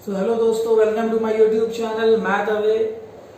Hello दोस्तों, welcome to my YouTube channel math away.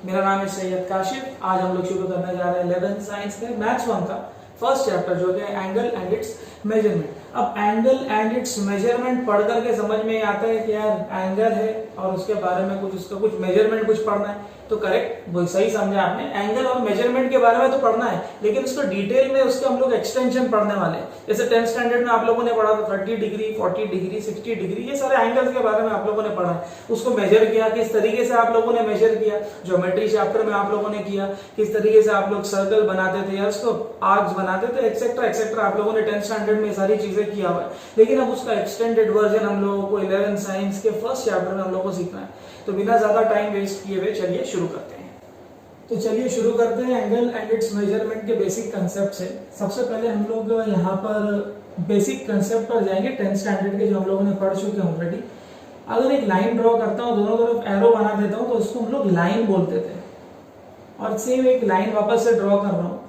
मेरा नाम है सैयद काशिफ। आज हम लोग शुरू करने जा रहे हैं 11th साइंस में मैथ्स 1 का फर्स्ट चैप्टर जो है एंगल एंड इट्स मेजरमेंट। अब एंगल एंड इट्स मेजरमेंट पढ़ करके समझ में आता है कि यार एंगल है और उसके बारे में कुछ उसका कुछ मेजरमेंट कुछ पढ़ना है, तो करेक्ट वही सही समझा आपने। एंगल और मेजरमेंट के बारे में तो पढ़ना है, लेकिन उसको डिटेल में उसके हम लोग एक्सटेंशन पढ़ने वाले हैं। जैसे 10th स्टैंडर्ड में आप लोगों ने पढ़ा था 30 डिग्री, 40 डिग्री, 60 डिग्री, ये सारे एंगल्स के बारे में आप लोगों ने पढ़ा है। उसको मेजर किया, किस तरीके से आप लोगों ने मेजर किया, ज्योमेट्री चैप्टर में आप लोगों ने किया, किस तरीके से आप लोग सर्कल बनाते थे या उसको आर्क्स बनाते थे, एक्सेट्रा एक्सेट्रा। आप लोगों ने 10th स्टैंडर्ड में सारी चीजें किया हुआ है, लेकिन अब उसका एक्सटेंडेड वर्जन हम लोगों को 11th साइंस के फर्स्ट चैप्टर में हम लोगों को सीखना है। तो बिना ज्यादा टाइम वेस्ट किए हुए चलिए शुरू करते हैं। तो चलिए शुरू करते हैं एंगल एंड इट्स मेजरमेंट के बेसिक कंसेप्ट से। सबसे पहले हम लोग यहाँ पर बेसिक कंसेप्ट पर जाएंगे 10th स्टैंडर्ड के, जो हम लोगों ने पढ़ चुके हैं ऑलरेडी। अगर एक लाइन ड्रॉ करता हूँ, दोनों तरफ एरो बना देता हूँ, तो उसको हम लोग लाइन बोलते थे। और सेम एक लाइन वापस से ड्रॉ कर रहा हूँ,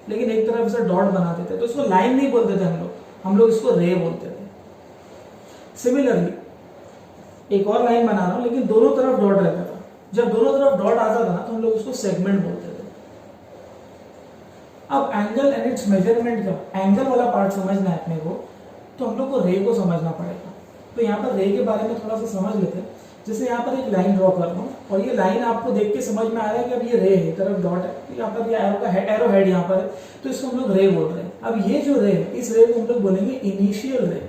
लेकिन एक तरफ से डॉट बना देते, तो उसको लाइन नहीं बोलते थे हम लोग इसको रे बोलते थे। सिमिलरली एक और लाइन बना रहा हूँ, लेकिन दोनों तरफ डॉट रहता था। जब दोनों तरफ डॉट आता था ना, तो हम लोग उसको सेगमेंट बोलते थे। अब एंगल एंड इट्स मेजरमेंट का एंगल वाला पार्ट समझना है अपने को, तो हम लोग को रे को समझना पड़ेगा। तो यहाँ पर रे के बारे में थोड़ा सा समझ लेते हैं। जैसे यहाँ पर एक लाइन ड्रॉ कर रहा हूँ और ये लाइन आपको देख के समझ में आ रहा है कि अब ये रे है, तरफ डॉट है, यहाँ पर ये एरो का एरो हेड यहाँ पर है, तो इसको हम लोग रे बोल रहे हैं। अब ये जो रे है, इस रे को हम लोग बोलेंगे इनिशियल रे।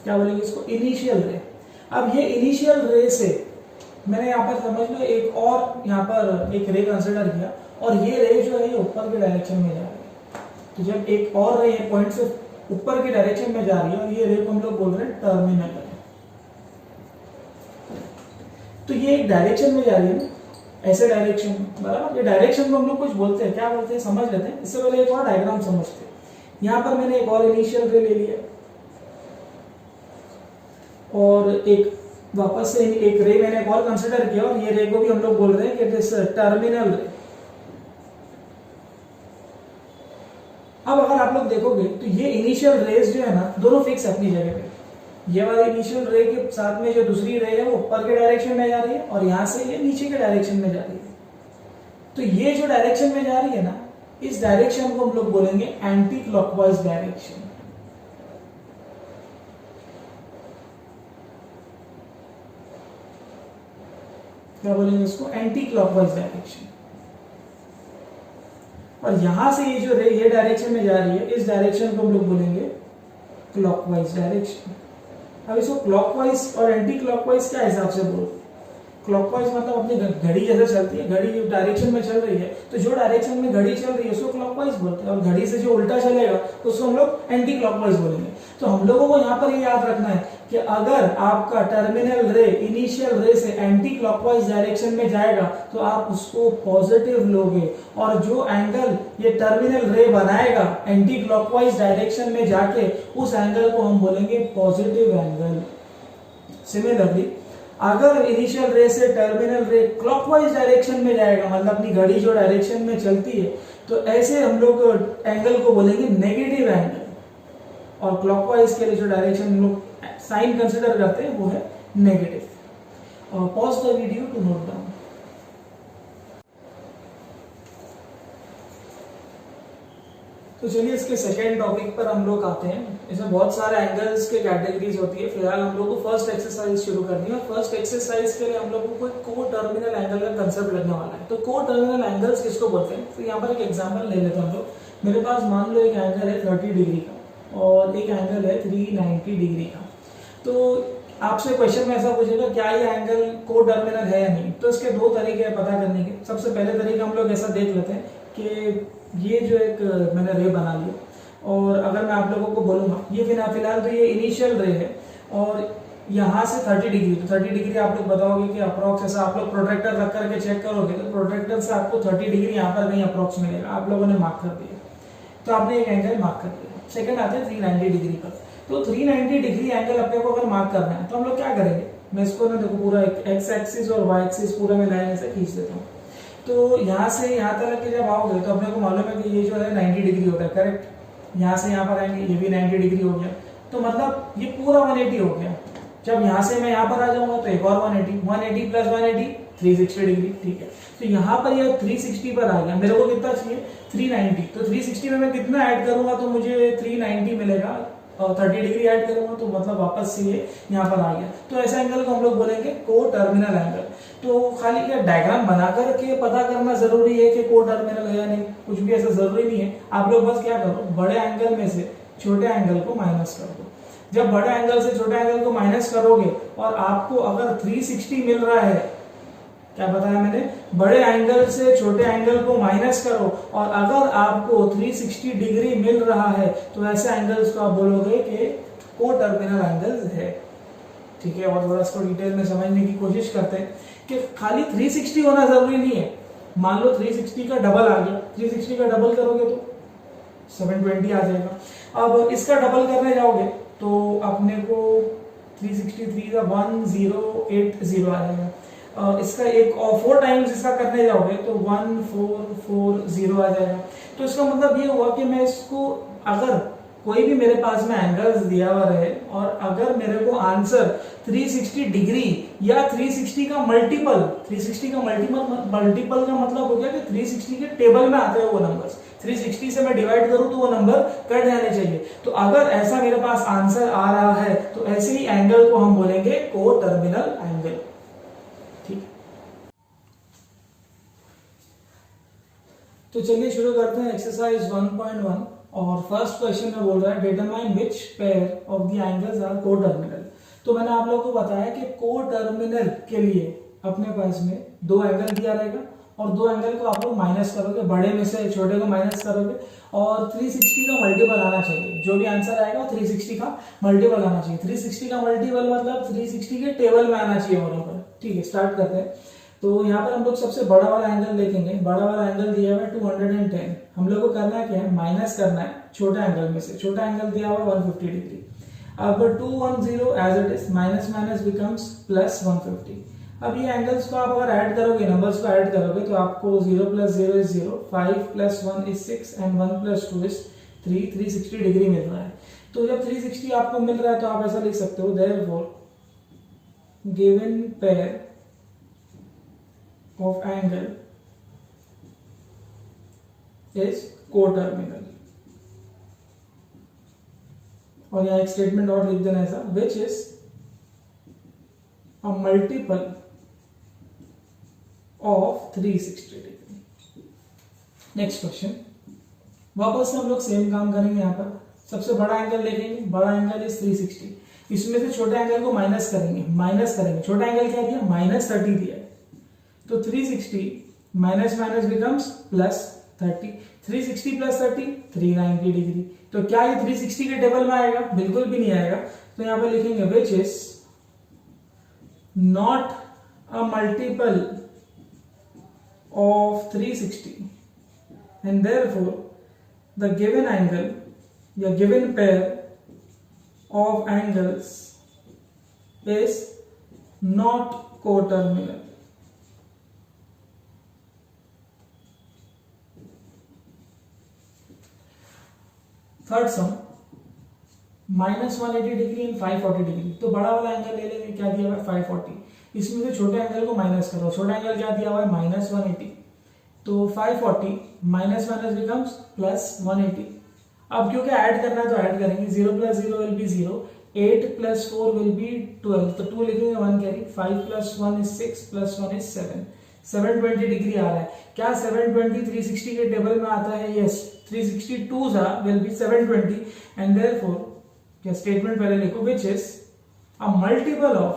क्या बोलेंगे इसको? इनिशियल रे। अब ये इनिशियल रे से मैंने यहाँ पर समझ लो एक और यहाँ पर एक रे कंसिडर किया, और ये रे जो है ये ऊपर के डायरेक्शन में जा रही है। तो जब एक और रे पॉइंट से ऊपर की डायरेक्शन में जा रही है, और ये रे को हम लोग बोल रहे हैं टर्मिनल रे। तो ये एक डायरेक्शन में जा रही है ना, ऐसे डायरेक्शन में, बराबर। ये डायरेक्शन को हम लोग कुछ बोलते हैं, क्या बोलते हैं समझ लेते हैं। इससे पहले एक और डायग्राम समझते हैं। यहाँ पर मैंने एक और इनिशियल रे ले लिया, और एक वापस से एक रे मैंने एक और कंसिडर किया, और ये रे को भी हम लोग बोल रहे हैं कि इट इज टर्मिनल रे। अब अगर आप लोग देखोगे तो ये इनिशियल रेज जो है ना, दोनों फिक्स है अपनी जगह पे। ये वाली इनिशियल रे के साथ में जो दूसरी रे है वो ऊपर के डायरेक्शन में जा रही है, और यहां से ये नीचे के डायरेक्शन में जा रही है। तो ये जो डायरेक्शन में जा रही है ना, इस डायरेक्शन को हम लोग बोलेंगे एंटी क्लॉकवाइज डायरेक्शन। क्या बोलेंगे इसको? Anti clockwise direction. और यहां से ये जो रे ये डायरेक्शन में जा रही है, इस डायरेक्शन को हम लोग बोलेंगे क्लॉकवाइज डायरेक्शन। अब इसको क्लॉकवाइज और एंटी क्लॉकवाइज क्या हिसाब से बोलते हैं? क्लॉकवाइज मतलब अपनी घड़ी जैसे चलती है, घड़ी जो डायरेक्शन में चल रही है, तो जो डायरेक्शन में घड़ी चल रही है उसको क्लॉकवाइज बोलते हैं, और घड़ी से जो उल्टा चलेगा तो उसको हम लोग एंटी क्लॉकवाइज बोलेंगे। तो हम लोगों को यहाँ पर ये याद रखना है कि अगर आपका टर्मिनल रे इनिशियल रे से एंटी क्लॉकवाइज डायरेक्शन में जाएगा तो आप उसको पॉजिटिव लोगे, और जो एंगल ये टर्मिनल रे बनाएगा एंटी क्लॉकवाइज डायरेक्शन में जाके, उस एंगल को हम बोलेंगे पॉजिटिव एंगल। सिमिलरली अगर इनिशियल रे से टर्मिनल रे क्लॉकवाइज डायरेक्शन में जाएगा, मतलब अपनी घड़ी जो डायरेक्शन में चलती है, तो ऐसे हम लोग एंगल को बोलेंगे नेगेटिव एंगल। और क्लॉकवाइज के लिए जो डायरेक्शन हम लोग साइन कंसीडर करते हैं वो है नेगेटिव। और pause the video to note down. तो चलिए इसके सेकेंड टॉपिक पर हम लोग आते हैं। इसमें बहुत सारे एंगल्स के कैटेगरीज होती है। फिलहाल हम लोग को फर्स्ट एक्सरसाइज शुरू करनी है, और फर्स्ट एक्सरसाइज के लिए हम लोगों को एक को टर्मिनल एंगल का कंसेप्ट लगने वाला है। तो को टर्मिनल एंगल्स किसको बोलते हैं? तो यहाँ पर एक एग्जांपल ले लेते हैं हम लोग। मेरे पास मान लो एक एंगल है 30 डिग्री का, और एक एंगल है 390 डिग्री का। तो आपसे क्वेश्चन में ऐसा पूछेगा क्या ये एंगल को टर्मिनल है या नहीं। तो इसके दो तरीके हैं पता करने के। सबसे पहले तरीका हम लोग ऐसा देख लेते हैं कि ये जो एक मैंने रे बना लिया, और अगर मैं आप लोगों को बोलूंगा ये फिलहाल तो ये इनिशियल रे है, और यहाँ से 30 डिग्री, तो 30 डिग्री आप लोग बताओगे कि अप्रोक्स, ऐसा आप लोग प्रोट्रैक्टर रख करके चेक करोगे तो प्रोट्रैक्टर से आपको 30 डिग्री यहाँ पर कहीं अप्रोक्स मिलेगा। आप लोगों ने मार्क कर दिया, तो आपने एक एंगल मार्क कर दिया। सेकंड आते हैं 390 डिग्री पर। तो 390 डिग्री एंगल अपने को अगर मार्क करना है तो हम लोग क्या करेंगे? मैं इसको ना देखो पूरा एक्स एक्सिस और वाई एक्सिस पूरा मैं लाइन ऐसे खींच देता हूँ। तो यहाँ से यहाँ तक के जब आओगे तो अपने को मालूम है कि ये जो है 90 डिग्री होता है, करेक्ट। यहाँ से यहाँ पर आएंगे, ये भी 90 डिग्री हो गया। तो मतलब ये पूरा 180 हो गया। जब यहाँ से मैं यहाँ पर आ जाऊंगा तो एक और 180, 180 प्लस 180 360 डिग्री, ठीक है। तो यहाँ पर यह 360 पर आ गया, मेरे को कितना चाहिए 390, तो 360 में मैं कितना ऐड करूंगा तो मुझे 390 मिलेगा, और 30 डिग्री ऐड करूंगा तो मतलब वापस से ये यहाँ पर आ गया। तो ऐसा एंगल को हम लोग बोलेंगे को टर्मिनल एंगल। तो खाली क्या डायग्राम बना करके पता करना जरूरी है कि को टर्मिनल है या नहीं, कुछ भी ऐसा जरूरी नहीं है। आप लोग बस क्या करो, बड़े एंगल में से छोटे एंगल को माइनस कर दो। जब बड़े एंगल से छोटे एंगल को माइनस करोगे और आपको अगर 360 मिल रहा है, क्या बताया मैंने, बड़े एंगल से छोटे एंगल को माइनस करो और अगर आपको 360 डिग्री मिल रहा है तो ऐसे एंगल्स को आप बोलोगे कि को टर्मिनल एंगल्स है, ठीक है। और थोड़ा इसको डिटेल में समझने की कोशिश करते हैं कि खाली 360 होना जरूरी नहीं है। मान लो 360 का डबल आ गया, 360 का डबल करोगे तो 720 आ जाएगा। अब इसका डबल करने जाओगे तो अपने को 363 का 1080 आ जाएगा। इसका एक और 4 टाइम्स इसका करने जाओगे तो 1440 आ जाएगा। तो इसका मतलब ये हुआ कि मैं इसको, अगर कोई भी मेरे पास में एंगल्स दिया हुआ रहे और अगर मेरे को आंसर 360 डिग्री या 360 का मल्टीपल, 360 का मल्टीपल का मतलब हो गया कि 360 के टेबल में आते हैं वो नंबर्स, 360 से मैं डिवाइड करूं तो वो नंबर कट जाने चाहिए। तो अगर ऐसा मेरे पास आंसर आ रहा है तो ऐसे ही एंगल को हम बोलेंगे को टर्मिनल एंगल, ठीक। तो चलिए शुरू करते हैं एक्सरसाइज 1.1 और फर्स्ट क्वेश्चन में बोल रहा है determine which pair of the angles are coterminal. तो मैंने आप लोगों को बताया कि को टर्मिनल के लिए अपने पास में दो एंगल दिया रहेगा और दो एंगल को आप लोग माइनस करोगे, बड़े में से छोटे को माइनस करोगे और 360 का मल्टीपल आना चाहिए। जो भी आंसर आएगा 360 का मल्टीपल आना चाहिए। 360 का मल्टीपल मतलब 360 के टेबल में आना चाहिए वो नंबर, ठीक है। स्टार्ट करते हैं। तो यहाँ पर हम लोग सबसे बड़ा वाला एंगल देखेंगे। बड़ा वाला एंगल दिया हुआ है 210। हम लोग को करना है क्या है, माइनस करना है छोटा एंगल में से। छोटा एंगल दिया हुआ है 150 डिग्री। अब 210 as it is, minus minus becomes plus 150। अब ये एंगल्स को आप अगर ऐड करोगे, नंबर्स को ऐड करोगे तो आपको 0 plus 0 is 0, 5 plus 1 is 6 and 1 plus 2 is 3, 360 degree मिल रहा है। तो जब 360 आपको मिल रहा है तो आप ऐसा लिख सकते हो, therefore given pair of angle is coterminal। और यहाँ एक स्टेटमेंट और लिख देना ऐसा, which is a multiple of 360 degree. Next question, वापस से हम लोग सेम काम करेंगे। यहाँ पर सबसे बड़ा एंगल देखेंगे, बड़ा एंगल इज 360। इसमें से छोटे एंगल को माइनस करेंगे। छोटा एंगल क्या दिया, -30 दिया है। तो 360 minus minus becomes plus 30, 360 plus 30 390 degree. तो क्या ये 360 के टेबल में आएगा, बिल्कुल भी नहीं आएगा। तो यहां पर लिखेंगे which is not a multiple of 360 and therefore the given angle या given pair of angles is not coterminal. Third sum, -180 degree and 540 degree. तो बड़ा वाला एंगल ले लेंगे, क्या दिया हुआ है 540। इसमें से छोटे एंगल को माइनस करो। छोटा एंगल क्या दिया हुआ है -180। तो 540 माइनस माइनस बिकम्स प्लस 180। अब क्योंकि ऐड करना है तो ऐड करेंगे। 0 plus 0 will be 0, 8 plus 4 will be 12। तो 2 लिखेंगे, 1 carry, 5 plus 1 is 6 plus 1 is 7। 720 degree आ रहा है। क्या 720 360 के टेबल में आता है? Yes. 362 will be 720 and therefore क्या स्टेटमेंट पहले लिखो, which is a multiple of,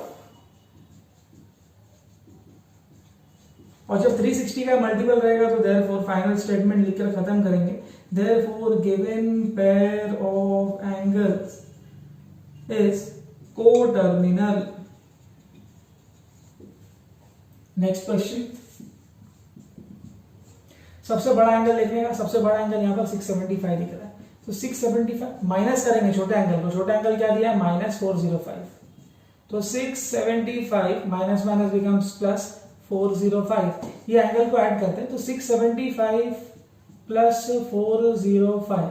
और जब 360 का मल्टीपल रहेगा तो therefore फाइनल स्टेटमेंट लिखकर खत्म करेंगे। therefore given pair of angles is coterminal। Next question, सबसे बड़ा एंगल देखने का। सबसे बड़ा एंगल यहाँ पर 675 दिख रहा है। तो 675 माइनस करेंगे छोटे एंगल को। छोटा एंगल क्या दिया है, -405। तो 675 माइनस माइनस बिकम्स प्लस 405। ये एंगल को ऐड करते हैं तो 675 plus 405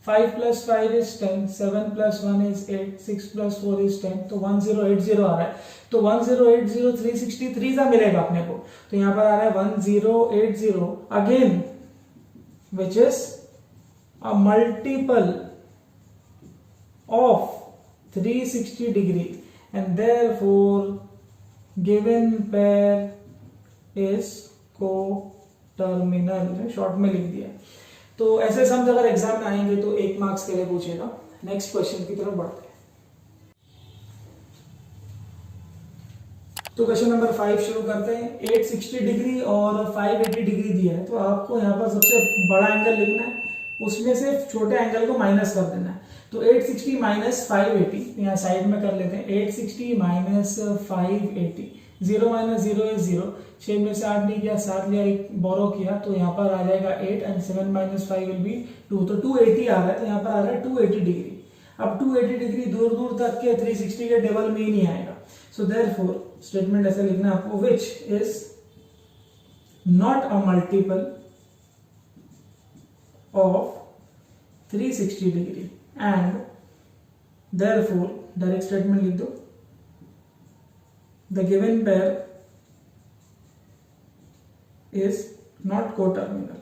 5 plus 5 is 10, 7 plus 1 is 8, 6 plus 4 is 10, तो 1080 आ रहा है। तो 1080 363 सा मिलेगा अपने को, तो यहाँ पर आ रहा है 1080 again which is a multiple of 360 degree and therefore given pair is coterminal, short में लिख दिया। तो ऐसे सम्स अगर एग्जाम में आएंगे तो 1 मार्क्स के लिए पूछेगा। नेक्स्ट क्वेश्चन की तरफ बढ़ते हैं। तो क्वेश्चन नंबर 5 शुरू करते हैं। 860 डिग्री और 580 डिग्री दिया है, तो आपको यहाँ पर सबसे बड़ा एंगल लिखना है, उसमें से छोटे एंगल को माइनस कर देना है। तो 860 माइनस 580 यहाँ साइड में कर लेते हैं। 860 माइनस 580, 0 माइनस 0 इज 0, 6 में से 8 नहीं किया, 7 लिया, 1 बोरो किया, तो यहाँ पर आ जाएगा 8 एंड 7 माइनस 5 विल बी 2, तो 280 आ रहा है, तो यहाँ पर आ रहा है 280 डिग्री। अब 280 डिग्री दूर दूर तक के 360 के टेबल में ही नहीं आएगा, सो देयरफॉर स्टेटमेंट ऐसे लिखना है आपको, विच is not a multiple of 360 degree and therefore direct statement लिख दो, the given pair is not coterminal.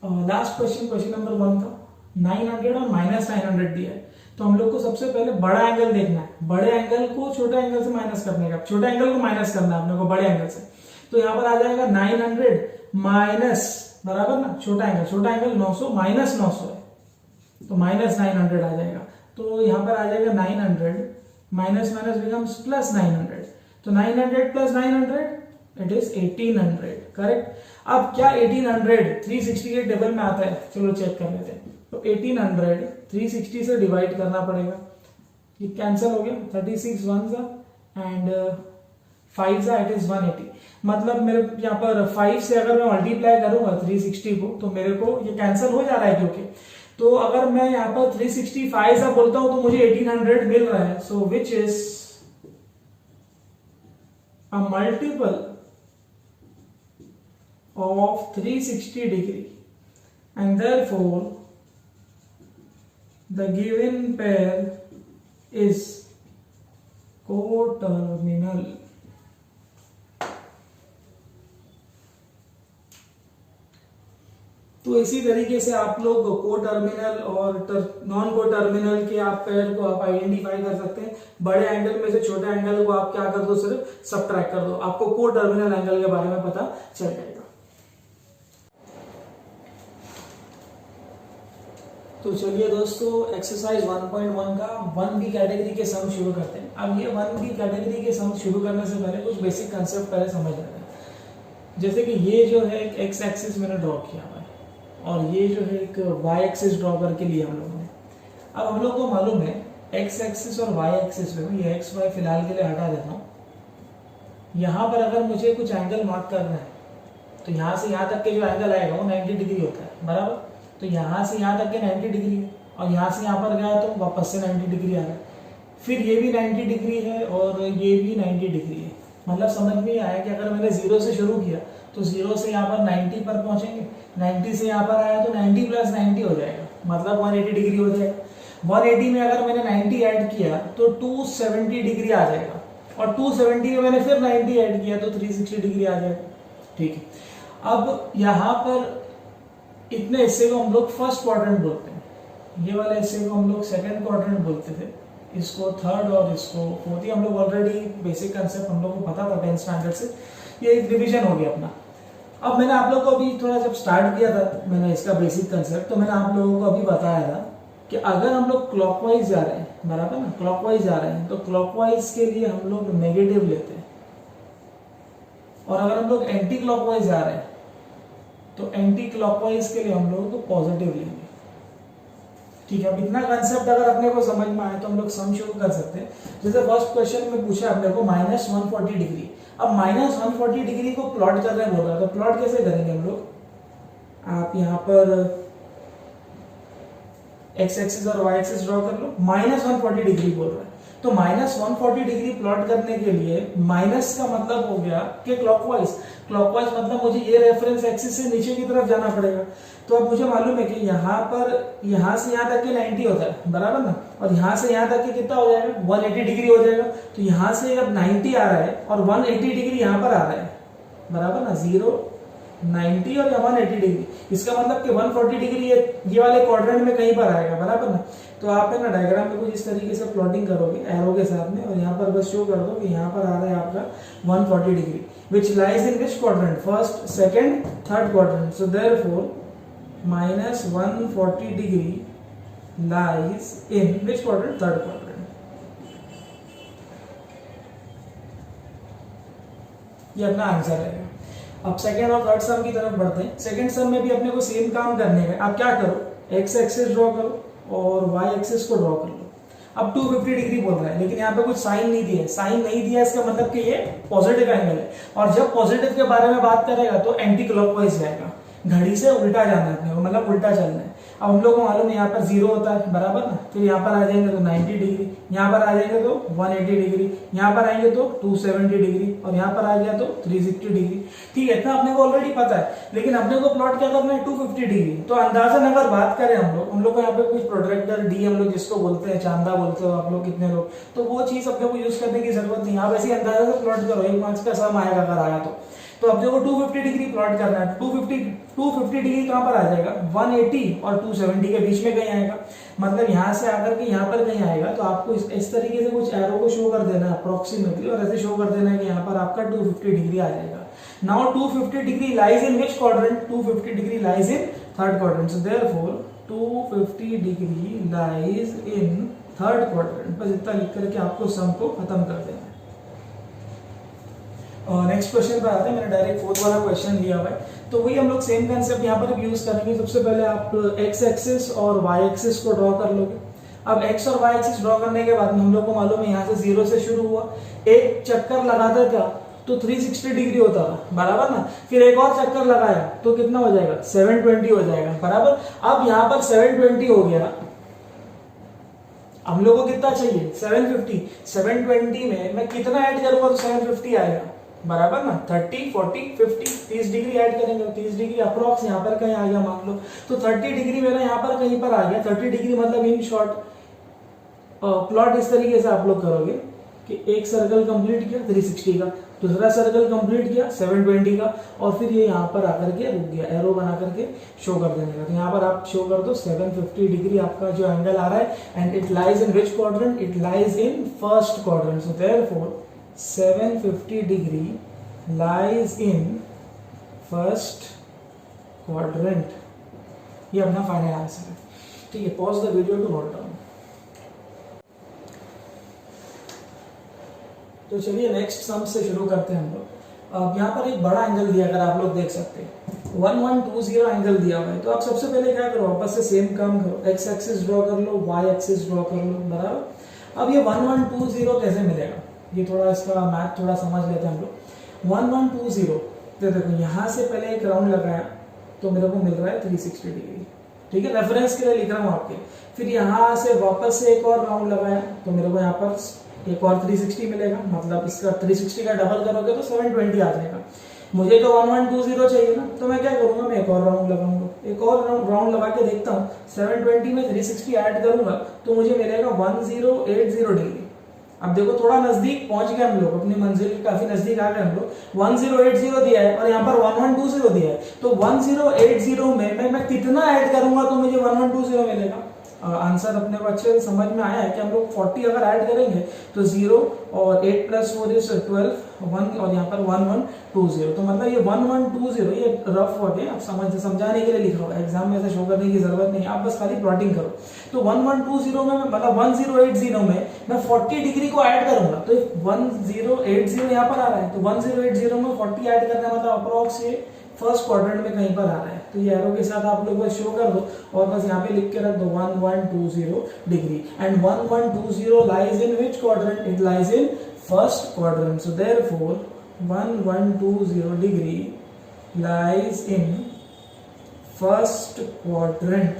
Last question number 1 था। 900 और माइनस 900 दिया है, तो हम लोग को सबसे पहले बड़ा एंगल देखना है। बड़े एंगल को छोटे एंगल से माइनस करने का, छोटे एंगल को माइनस करना है अपने को बड़े एंगल से। तो यहाँ पर आ जाएगा 900 माइनस, बराबर ना, छोटा एंगल 900 माइनस 900 है, तो माइनस 900 आ जाएगा। तो यहाँ पर आ जाएगा 900 माइनस माइनस बिकम्स प्लस 900, तो 900 प्लस 900 इट इज 1800, करेक्ट। अब क्या 1800 360 के टेबल में आता है, चलो चेक कर लेते हैं। तो 1800 360 से डिवाइड करना पड़ेगा, ये कैंसिल हो गया, 36 1 सा एंड 5 सा, इट इज 180। मतलब मेरे यहाँ पर 5 से अगर मैं मल्टीप्लाई करूंगा 360 को, तो मेरे को ये कैंसिल हो जा रहा है, क्योंकि तो अगर मैं यहाँ पर 365 सा बोलता हूं तो मुझे 1800 मिल रहा है। So which is a multiple of 360 degree and therefore the given pair is coterminal. तो इसी तरीके से आप लोग कोटर्मिनल और नॉन कोटर्मिनल के आप पेयर को आप आइडेंटिफाई कर सकते हैं। बड़े एंगल में से छोटे एंगल को आप क्या कर दो, सिर्फ सबट्रैक्ट कर दो, आपको कोटर्मिनल एंगल के बारे में पता चल जाएगा। तो चलिए दोस्तों, एक्सरसाइज 1.1 का 1B कैटेगरी के सम शुरू करते हैं। अब ये 1B कैटेगरी के सम शुरू करने से पहले कुछ बेसिक कंसेप्ट पहले समझ लेते हैं। जैसे कि ये जो है एक एक्स एक्सिस मैंने ड्रॉ किया हुआ है और ये जो है एक वाई एक्सिस ड्रॉ करके लिया हम लोगों ने। अब हम लोग को मालूम है एक्स एक्सिस और वाई एक्सिस में, ये एक्स वाई फिलहाल के लिए हटा देता हूँ। यहाँ पर अगर मुझे कुछ एंगल मार्क करना है तो यहाँ से यहाँ तक के जो एंगल आएगा वो 90 डिग्री होता है, बराबर। तो यहाँ से यहाँ तक के 90 डिग्री है और यहाँ से यहाँ पर गया तो वापस से 90 डिग्री आ रहा है, फिर ये भी 90 डिग्री है और ये भी 90 डिग्री है। मतलब समझ में आया कि अगर मैंने 0 से शुरू किया तो 0 से यहाँ पर 90 पर पहुंचेंगे, 90 से यहाँ पर आया तो 90 प्लस 90 हो जाएगा, मतलब 180 डिग्री हो जाएगा। 180 में अगर मैंने 90 ऐड किया तो 270 डिग्री आ जाएगा और 270 में मैंने फिर 90 ऐड किया तो 360 डिग्री आ जाएगा, ठीक है। अब यहाँ पर इतने हिस्से को हम लोग फर्स्ट क्वाड्रेंट बोलते हैं, ये वाले हिस्से को हम लोग सेकंड क्वाड्रेंट बोलते थे, इसको थर्ड और इसको फोर्थ। हम लोग ऑलरेडी बेसिक कंसेप्ट हम लोग को पता था 10th स्टैंडर्ड से, ये एक रिवीजन हो गया अपना। अब मैंने आप लोग को अभी थोड़ा जब स्टार्ट किया था मैंने इसका बेसिक कंसेप्ट, तो मैंने आप लोगों को अभी बताया था कि अगर हम लोग क्लॉकवाइज जा रहे हैं, बराबर ना, क्लॉकवाइज जा रहे हैं तो क्लॉकवाइज के लिए हम लोग नेगेटिव लेते हैं और अगर हम लोग एंटी क्लॉकवाइज जा रहे हैं तो एंटी क्लॉकवाइज के लिए हम लोग तो पॉजिटिव लेंगे, ठीक है। अब इतना कंसेप्ट अगर अपने को समझ में आए तो हम लोग सम शुरू कर सकते हैं। जैसे फर्स्ट क्वेश्चन में पूछा अपने को -140 डिग्री। अब -140 डिग्री को प्लॉट करने बोल रहा है, तो प्लॉट कैसे करेंगे हम लोग, आप यहाँ पर एक्स एक्सिस और वाई एक्सिस ड्रॉ कर लो। -140 डिग्री बोल रहा है तो -140 डिग्री प्लॉट करने के लिए माइनस का मतलब हो गया कि क्लॉकवाइज, क्लॉकवाइज मतलब मुझे ये रेफरेंस एक्सिस से नीचे की तरफ जाना पड़ेगा। तो अब मुझे मालूम है कि यहाँ पर यहाँ से यहाँ तक के 90 होता है, बराबर ना, और यहाँ से यहाँ तक के कितना हो जाएगा 180 डिग्री हो जाएगा। तो यहाँ से अब 90 आ रहा है और 180 डिग्री यहाँ पर आ रहा है, बराबर ना, 0 90 और 180 डिग्री, इसका मतलब कि 140 डिग्री ये वाले क्वाड्रेंट में कहीं पर आएगा, बराबर ना। तो आप है ना डायग्राम में कुछ इस तरीके से प्लॉटिंग करोगे एरो के साथ में, और यहाँ पर बस शो कर दो कि यहाँ पर आ रहा है आपका 140 degree, which lies in which quadrant, first second third quadrant. So therefore minus 140 degree lies in which quadrant, third quadrant। ये अपना आंसर है। अब सेकंड और थर्ड सम की तरफ बढ़ते हैं। सेकंड सम में भी अपने को सेम काम करने है। आप क्या करो, एक्स एक्सिस ड्रॉ करो और वाई एक्सिस को ड्रॉ कर लो। अब 250 डिग्री बोल रहा है, लेकिन यहाँ पे कुछ साइन नहीं दिया है। साइन नहीं दिया इसका मतलब कि ये पॉजिटिव एंगल है, और जब पॉजिटिव के बारे में बात करेगा तो एंटी क्लॉकवाइज जाएगा, घड़ी से उल्टा जाना है अपने को, मतलब उल्टा चलना है। अब हम लोग को मालूम है यहाँ पर 0 होता है, बराबर ना, फिर यहाँ पर आ जाएंगे तो 90 डिग्री, यहाँ पर आ जाएंगे तो 180 डिग्री, यहाँ पर आएंगे तो 270 डिग्री, और यहाँ पर आ गया तो 360 डिग्री। ठीक है, इतना अपने को ऑलरेडी पता है, लेकिन अपने को प्लॉट क्या करना है 250 डिग्री। तो अंदाजन अगर बात करें हम लोग को यहाँ पे कुछ प्रोट्रैक्टर डी हम लोग जिसको बोलते हैं, चांदा बोलते हो आप लोग कितने लोग, तो वो चीज अपने को यूज करने की जरूरत नहीं। आप ऐसे अंदाजा से प्लॉट करो, 1 मार्क्स का सम आएगा अगर आया तो अपने को 250 डिग्री प्लॉट करना है। 250 डिग्री कहां पर आ जाएगा, 180 और 270 के बीच में कहीं आएगा, मतलब यहां से आकर के यहां पर कहीं आएगा। तो आपको इस तरीके से कुछ एरो को शो कर देना है अप्रोक्सीमेटली, और ऐसे शो कर देना है कि यहाँ पर आपका 250 डिग्री आ जाएगा। Now 250 degree lies in which quadrant, 250 degree lies in third quadrant. So therefore 250 degree lies in third quadrant. बस इतना लिख करके आपको सम को खत्म कर देना है। नेक्स्ट क्वेश्चन पर आते हैं। मैंने डायरेक्ट फोर्थ वाला क्वेश्चन लिया हुआ है, तो वही हम लोग सेम कंसेप्ट यहाँ पर यूज करेंगे। सबसे पहले आप एक्स एक्सिस और वाई एक्सिस को ड्रॉ कर लोगे। अब एक्स और वाई एक्सिस ड्रॉ करने के बाद हम लोग को मालूम है यहाँ से 0 से शुरू हुआ, एक चक्कर लगाते था तो 360 डिग्री होता था, बराबर ना, फिर एक और चक्कर लगाया तो कितना हो जाएगा 720 हो जाएगा, बराबर। अब यहाँ पर 720 हो गया, हम लोग को कितना चाहिए 750। 720 में मैं कितना ऐड करूंगा तो 750 आएगा, बराबर ना। 30 40 50 30 डिग्री ऐड करेंगे, 30 डिग्री अप्रोक्स यहाँ पर कहीं आ गया मान लो, तो 30 डिग्री मेरा यहाँ पर कहीं पर आ गया। 30 डिग्री मतलब इन शॉर्ट प्लॉट इस तरीके से आप लोग करोगे कि एक सर्कल कंप्लीट किया 360 का, दूसरा सर्कल कंप्लीट किया 720 का, और फिर ये यहाँ पर आकर के रुक गया, एरो बना करके शो कर देने का। तो यहाँ पर आप शो कर दो 750 डिग्री आपका जो एंगल आ रहा है, and it lies in which quadrant, it lies in first quadrant. So therefore 750 degree lies in first quadrant. ये अपना फाइनल आंसर है। ठीक है, pause the video to note down. तो चलिए नेक्स्ट सम से शुरू करते हैं हम लोग। अब यहाँ पर एक बड़ा एंगल दिया, अगर आप लोग देख सकते हैं 1120 एंगल दिया हुआ है। तो आप सबसे पहले क्या करो, वापस से सेम काम करो, एक्स एक्सिस ड्रॉ कर लो, वाई एक्सिस ड्रॉ कर लो, बराबर। अब ये 1120 कैसे मिलेगा, ये थोड़ा इसका मैथ थोड़ा समझ लेते हैं हम लोग। 1120 तो देखो यहाँ से पहले एक राउंड लगाया तो मेरे को मिल रहा है 360 डिग्री, ठीक है, रेफरेंस के लिए लिख रहा हूँ आपके। फिर यहाँ से वापस से एक और राउंड लगाया तो मेरे को यहाँ पर एक और 360 मिलेगा, मतलब इसका 360 का डबल करोगे तो 720 आ जाएगा। मुझे तो 1120 चाहिए ना, तो मैं क्या करूंगा, मैं एक और राउंड लगाऊंगा, एक और राउंड लगा के देखता हूँ। 720 में 360 ऐड करूंगा तो मुझे मिलेगा 1080 डिग्री। अब देखो थोड़ा नजदीक पहुंच गए हम लोग, अपनी मंजिल के काफी नजदीक आ गए हम लोग। 1080 दिया है और यहाँ पर 1120 दिया है, तो 1080 में मैं कितना ऐड करूंगा तो मुझे 1120 मिलेगा। आंसर अपने को अच्छे से समझ में आया है कि हम लोग 40 अगर ऐड करेंगे तो 0 और 8 + 4 = 12 1 और यहाँ पर 1120। तो मतलब ये 1120 ये रफ वर्ड है, आप समझाने के लिए लिखा हुआ है, एग्जाम में ऐसे शो करने की जरूरत नहीं है, आप बस खाली प्लॉटिंग करो। तो 1120 में मतलब 1080 में मैं 40 डिग्री को ऐड करूंगा, तो 1080 यहाँ पर आ रहा है, तो 1080 में 40 ऐड करना मतलब अप्रोक्स फर्स्ट क्वाड्रेंट में कहीं पर आ रहा है। तो ये एरो के साथ आप लोग बस शो कर दो और बस यहाँ पे लिख के रख दो 1120 degree, and 1120 lies in which quadrant, it lies in first quadrant. So therefore 1120 degree lies in first quadrant.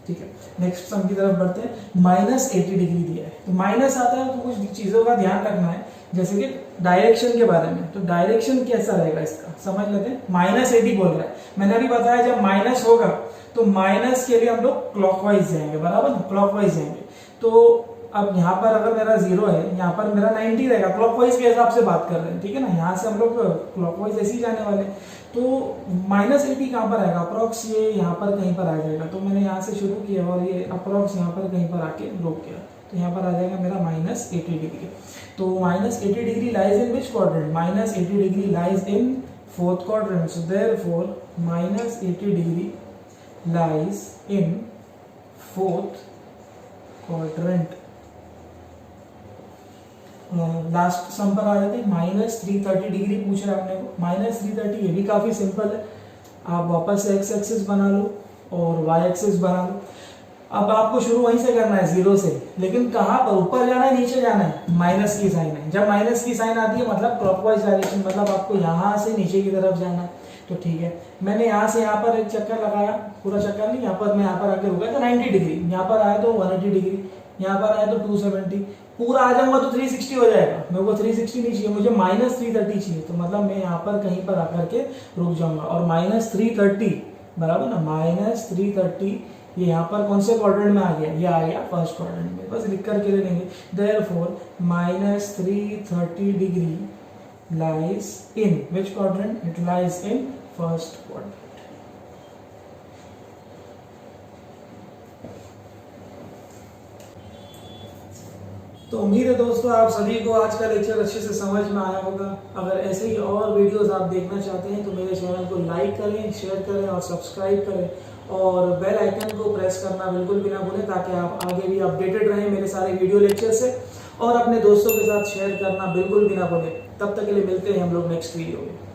ठीक है, नेक्स्ट सम की तरफ बढ़ते हैं। -80 डिग्री दिया है, तो माइनस आता है तो कुछ चीजों का ध्यान रखना है, जैसे कि डायरेक्शन के बारे में, तो डायरेक्शन कैसा रहेगा इसका समझ लेते हैं। -80 बोल रहा है, मैंने अभी बताया जब माइनस होगा तो माइनस के लिए हम लोग क्लॉकवाइज जाएंगे, बराबर ना, क्लॉकवाइज जाएंगे। तो अब यहाँ पर अगर मेरा 0 है, यहाँ पर मेरा 90 रहेगा, क्लॉकवाइज के हिसाब से बात कर रहे हैं, ठीक है ना। यहाँ से हम लोग क्लॉकवाइज ऐसे ही जाने वाले, तो -80 कहाँ पर आएगा, अप्रॉक्स ये यहाँ पर कहीं पर आ जाएगा। तो मैंने यहाँ से शुरू किया और ये अप्रॉक्स यहाँ पर कहीं पर आके रोक गया, तो यहाँ पर आ जाएगा मेरा -80 डिग्री। तो -80 degree lies in which quadrant, -80 degree lies in fourth quadrant, so therefore -80 degree lies in fourth quadrant. Last sum पर आ जाते हैं, -330 डिग्री पूछ रहा है अपने को, -330 ये भी काफी सिंपल है। आप वापस से x एक्सिस बना लो और y एक्सिस बना लो। अब आपको शुरू वहीं से करना है 0 से, लेकिन कहाँ पर, ऊपर जाना है नीचे जाना है, माइनस की साइन है। जब माइनस की साइन आती है मतलब क्लॉकवाइज डायरेक्शन, मतलब आपको यहाँ से नीचे की तरफ जाना है। तो ठीक है, मैंने यहाँ से यहाँ पर एक चक्कर लगाया, पूरा चक्कर नहीं, यहाँ पर मैं यहाँ पर आके रुका तो 90 डिग्री, यहाँ पर आया तो 180 डिग्री, यहाँ पर आया तो 270, पूरा आ जाऊंगा तो 360 हो जाएगा। मेरे को 360 नहीं चाहिए, मुझे -330 चाहिए। तो मतलब मैं यहाँ पर कहीं पर आकर के रुक जाऊंगा, और -330 बराबर ना, -330 ये यहाँ पर कौन से क्वाड्रेंट में आ गया, ये आ गया फर्स्ट क्वाड्रेंट में, बस लिख करके ले लेंगे। Therefore -330 degree lies in which quadrant, it lies in first quadrant. तो उम्मीद है दोस्तों आप सभी को आज का लेक्चर अच्छे से समझ में आया होगा। अगर ऐसे ही और वीडियोस आप देखना चाहते हैं तो मेरे चैनल को लाइक करें, शेयर करें और सब्सक्राइब करें, और बेल आइकन को प्रेस करना बिल्कुल भी ना भूलें, ताकि आप आगे भी अपडेटेड रहें मेरे सारे वीडियो लेक्चर से, और अपने दोस्तों के साथ शेयर करना बिल्कुल भी ना भूलें। तब तक के लिए मिलते हैं हम लोग नेक्स्ट वीडियो में।